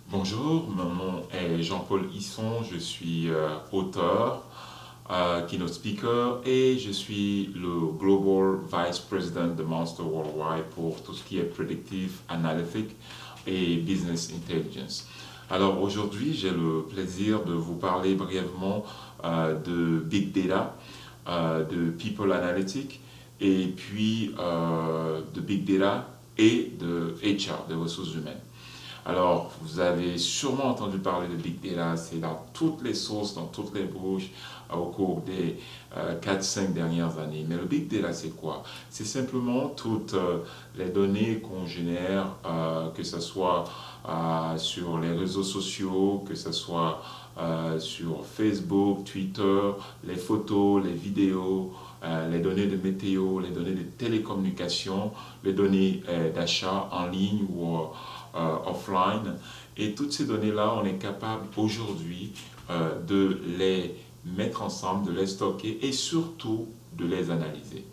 Bonjour, mon nom est Jean-Paul Hisson, je suis auteur, keynote speaker et je suis le Global Vice President de Monster Worldwide pour tout ce qui est Predictive Analytics et Business Intelligence. Alors aujourd'hui, j'ai le plaisir de vous parler brièvement de Big Data, de People Analytics et puis de Big Data et de HR, de ressources humaines. Alors, vous avez sûrement entendu parler de Big Data, c'est dans toutes les sources, dans toutes les bouches au cours des 4-5 dernières années. Mais le Big Data, c'est quoi? C'est simplement toutes les données qu'on génère, que ce soit sur les réseaux sociaux, que ce soit sur Facebook, Twitter, les photos, les vidéos, les données de météo, les données de télécommunications, les données d'achat en ligne ou offline. Et toutes ces données-là, on est capable aujourd'hui de les mettre ensemble, de les stocker et surtout de les analyser.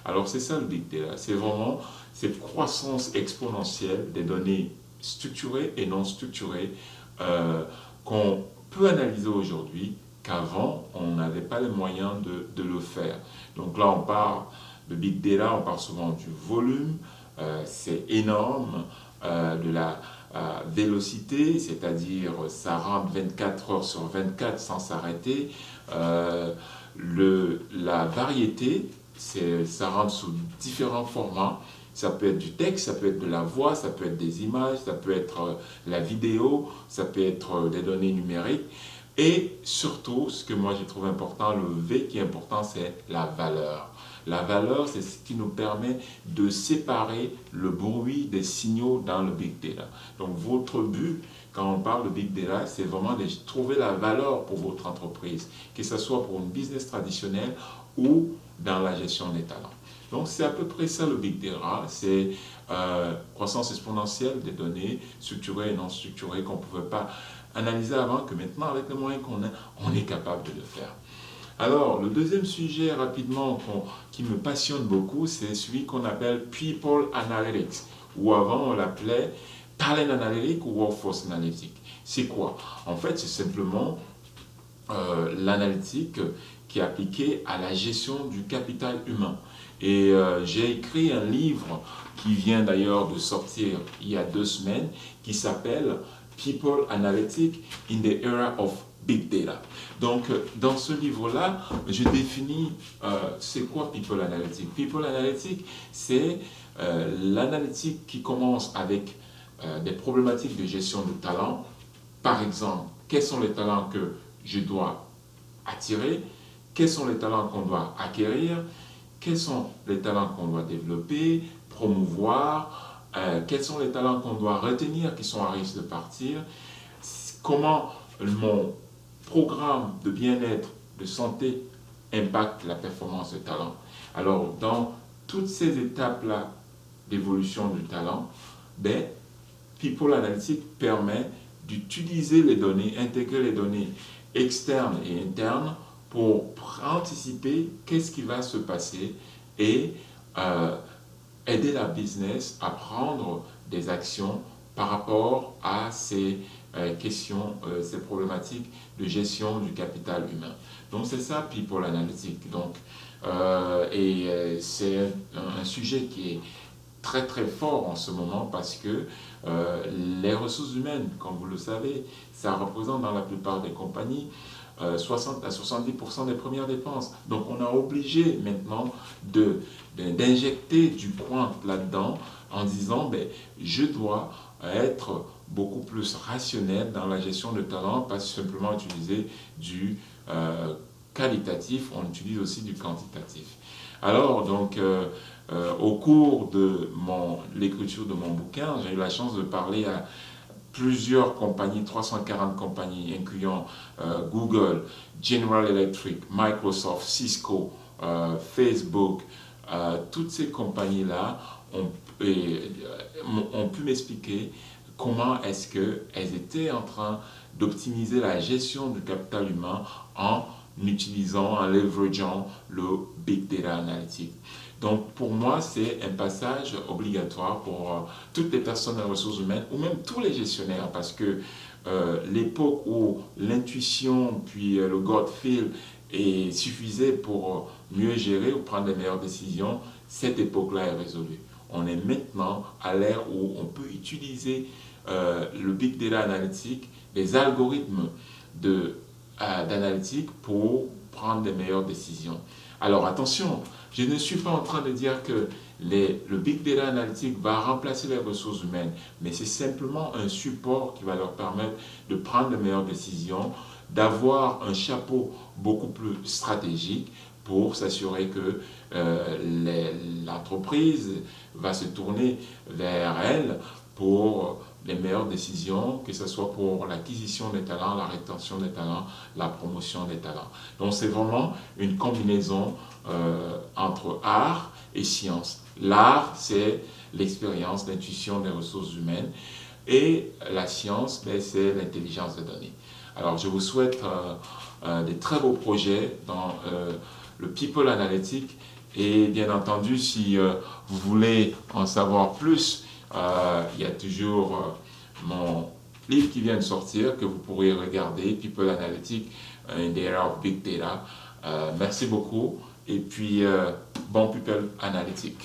Alors c'est ça le Big Data, c'est vraiment cette croissance exponentielle des données structurées et non structurées qu'on peut analyser aujourd'hui qu'avant on n'avait pas les moyens de le faire. Donc là on parle de Big Data, on parle souvent du volume, c'est énorme, de la vélocité, c'est-à-dire ça rentre 24 heures sur 24 sans s'arrêter. La variété, ça rentre sous différents formats. Ça peut être du texte, ça peut être de la voix, ça peut être des images, ça peut être la vidéo, ça peut être des données numériques. Et surtout, ce que moi je trouve important, le V qui est important, c'est la valeur. La valeur, c'est ce qui nous permet de séparer le bruit des signaux dans le Big Data. Donc, votre but, quand on parle de Big Data, c'est vraiment de trouver la valeur pour votre entreprise, que ce soit pour une business traditionnelle ou dans la gestion des talents. Donc, c'est à peu près ça le Big Data, c'est croissance exponentielle des données structurées et non structurées qu'on ne pouvait pas analyser avant, que maintenant, avec les moyens qu'on a, on est capable de le faire. Alors, le deuxième sujet rapidement qui me passionne beaucoup, c'est celui qu'on appelle People Analytics, ou avant on l'appelait Talent Analytics ou Workforce Analytics. C'est quoi? En fait, c'est simplement l'analytique qui est appliquée à la gestion du capital humain. Et j'ai écrit un livre qui vient d'ailleurs de sortir il y a 2 semaines, qui s'appelle People Analytics in the Era of Big Data. Donc, dans ce livre-là, je définis c'est quoi People Analytics. People Analytics, c'est l'analytique qui commence avec des problématiques de gestion de talent. Par exemple, quels sont les talents que je dois attirer? Quels sont les talents qu'on doit acquérir? Quels sont les talents qu'on doit développer, promouvoir? Quels sont les talents qu'on doit retenir qui sont à risque de partir? Comment mon programme de bien-être, de santé impacte la performance de talent. Alors, dans toutes ces étapes-là d'évolution du talent, People Analytics permet d'utiliser les données, intégrer les données externes et internes pour anticiper qu'est-ce qui va se passer et aider la business à prendre des actions par rapport à ces questions, ces problématiques de gestion du capital humain. Donc c'est ça People Analytics. Donc, c'est un sujet qui est très très fort en ce moment parce que les ressources humaines, comme vous le savez, ça représente dans la plupart des compagnies 60 à 70% des premières dépenses. Donc on a obligé maintenant d'injecter du quant là-dedans en disant je dois être beaucoup plus rationnel dans la gestion de talent, pas simplement utiliser du qualitatif, on utilise aussi du quantitatif. Alors donc au cours de l'écriture de mon bouquin, j'ai eu la chance de parler à plusieurs compagnies, 340 compagnies, incluant Google, General Electric, Microsoft, Cisco, Facebook. Toutes ces compagnies-là ont pu m'expliquer comment est-ce qu'elles étaient en train d'optimiser la gestion du capital humain en utilisant, en leverageant le Big Data Analytics. Donc pour moi, c'est un passage obligatoire pour toutes les personnes en ressources humaines ou même tous les gestionnaires parce que l'époque où l'intuition puis le gut feel suffisait pour mieux gérer ou prendre les meilleures décisions, cette époque-là est résolue. On est maintenant à l'ère où on peut utiliser le Big Data Analytics, les algorithmes d'analytique pour prendre les meilleures décisions. Alors attention, je ne suis pas en train de dire que le Big Data Analytics va remplacer les ressources humaines, mais c'est simplement un support qui va leur permettre de prendre les meilleures décisions, d'avoir un chapeau beaucoup plus stratégique pour s'assurer que l'entreprise va se tourner vers elle pour les meilleures décisions, que ce soit pour l'acquisition des talents, la rétention des talents, la promotion des talents. Donc c'est vraiment une combinaison entre art et science. L'art, c'est l'expérience, l'intuition des ressources humaines et la science, c'est l'intelligence des données. Alors je vous souhaite des très beaux projets dans le People Analytics et bien entendu si vous voulez en savoir plus, il y a toujours mon livre qui vient de sortir que vous pourrez regarder, People Analytics in the Era of Big Data. Merci beaucoup et puis bon People Analytics.